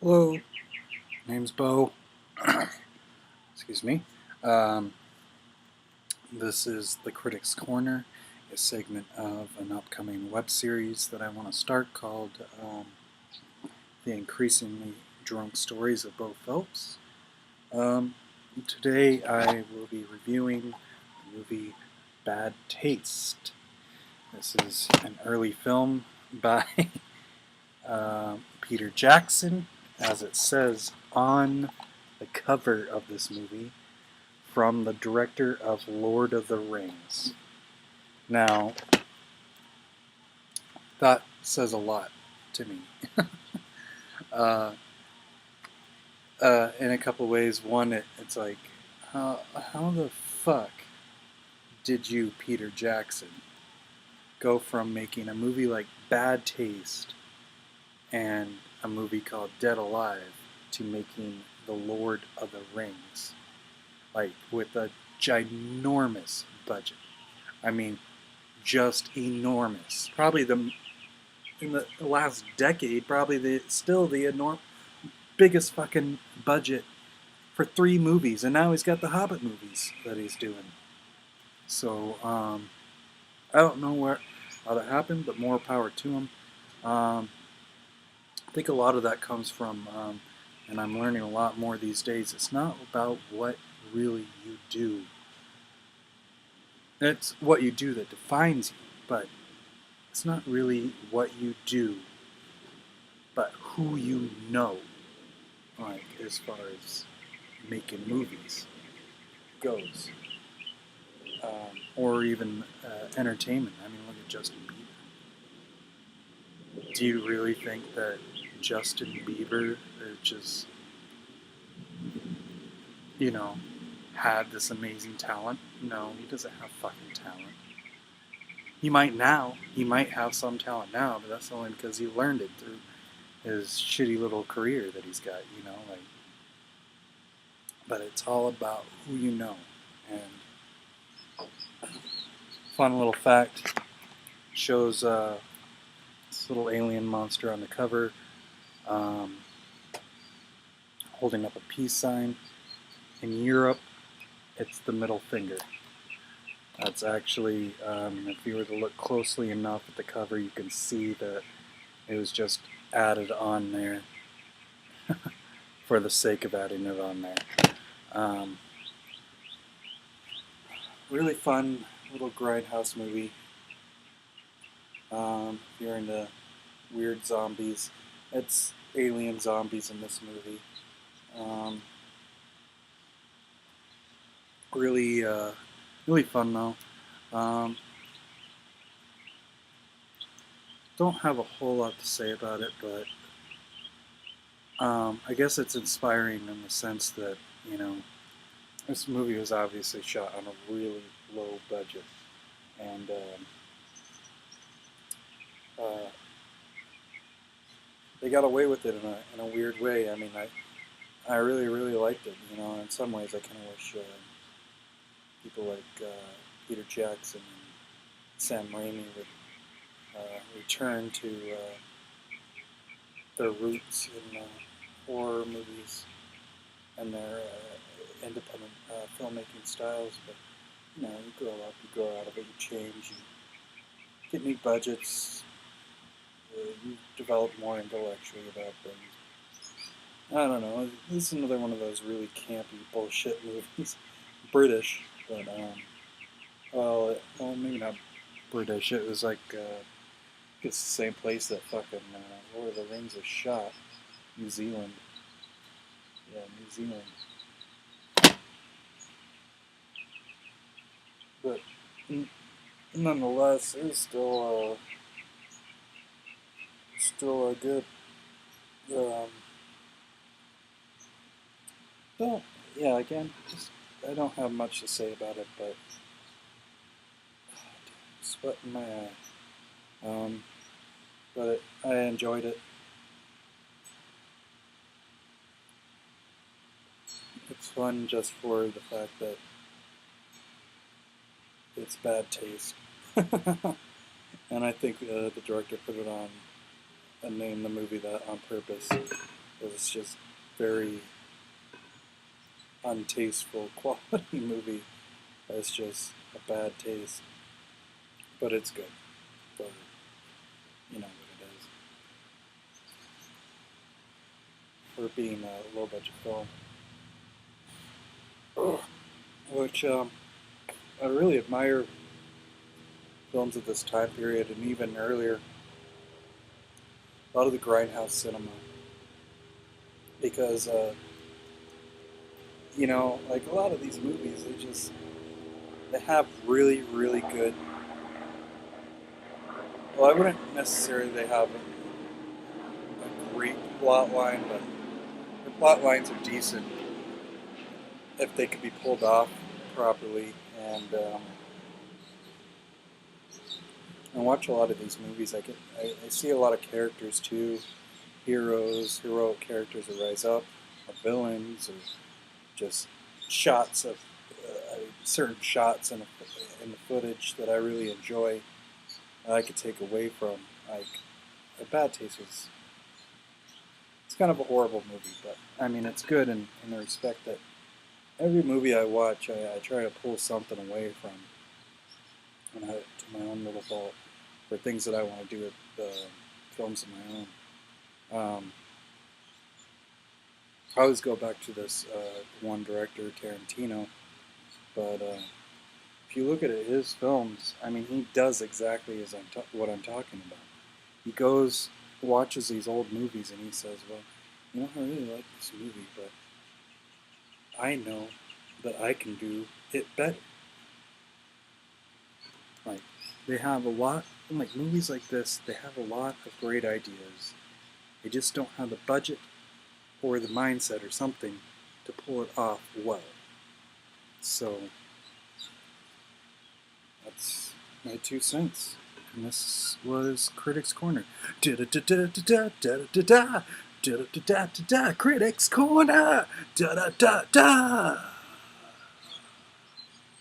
Hello, name's Bo. Excuse me. Um, this is the Critics Corner, a segment of an upcoming web series that I want to start called The Increasingly Drunk Stories of Bo Phelps. Um, Today I will be reviewing the movie Bad Taste. This is an early film by Peter Jackson, as it says on the cover of this movie, from the director of Lord of the Rings. Now, that says a lot to me. uh, in a couple ways. One, it's like, how the fuck did you, Peter Jackson, go from making a movie like Bad Taste and a movie called Dead Alive to making The Lord of the Rings? Like, with a ginormous budget. I mean, just enormous. Probably in the last decade, probably still the biggest fucking budget for 3 movies, and now he's got the Hobbit movies that he's doing. So I don't know how that happened, but more power to him. I think a lot of that comes from, and I'm learning a lot more these days. It's not about what really you do. It's what you do that defines you, but it's not really what you do, but who you know. Like, as far as making movies goes, or even entertainment. I mean, look at Justin Bieber. Do you really think that Justin Bieber just, you know, had this amazing talent? No, he doesn't have fucking talent. He might now. He might have some talent now, but that's only because he learned it through his shitty little career that he's got, like. But it's all about who you know. And fun little fact, shows this little alien monster on the cover, um, holding up a peace sign. In Europe, it's the middle finger. That's actually, if you were to look closely enough at the cover, you can see that it was just added on there for the sake of adding it on there. Um, really fun little grindhouse movie. If you're into weird zombies, it's alien zombies in this movie. Really, really fun though. Um, don't have a whole lot to say about it, but I guess it's inspiring in the sense that, this movie was obviously shot on a really low budget, and uh, they got away with it in a weird way. I mean, I really, really liked it. In some ways, I kind of wish people like Peter Jackson and Sam Raimi would return to their roots in horror movies and their independent filmmaking styles. But you grow up, you grow out of it, you change, you get new budgets, you develop more intellectually about things. I don't know. This is another one of those really campy bullshit movies. British, but well, maybe not British. It was like it's the same place that fucking Lord of the Rings was shot. New Zealand. Yeah, New Zealand. But nonetheless, it was still a good. Um, don't yeah. Again, just I don't have much to say about it, but sweat in my eye. But I enjoyed it. It's fun just for the fact that it's bad taste, and I think the director put it on and named the movie that on purpose. It's just very untasteful quality movie. It's just a bad taste, but it's good for what it is for being a low budget film, which I really admire films of this time period and even earlier. A lot of the grindhouse cinema because like a lot of these movies, they have really really good. Well, I wouldn't necessarily they have a great plot line, but their plot lines are decent if they could be pulled off properly. And I watch a lot of these movies. I see a lot of characters too, heroic characters that rise up, or villains, or just shots of certain shots in the footage that I really enjoy. I could take away from like a bad taste is. It's kind of a horrible movie, but I mean it's good in the respect that every movie I watch, I try to pull something away from, to my own little vault for things that I want to do with films of my own. I always go back to this one director, Tarantino, but if you look at his films, I mean, he does exactly what I'm talking about. He goes, watches these old movies, and he says, well, I really like this movie, but I know that I can do it better. Like, they have a lot, like movies like this, they have a lot of great ideas. They just don't have the budget or the mindset or something to pull it off well. So, that's my 2 cents. And this was Critics Corner. Da-da-da-da-da-da-da-da-da. Da-da-da-da-da-da. Critics Corner. Da-da-da-da.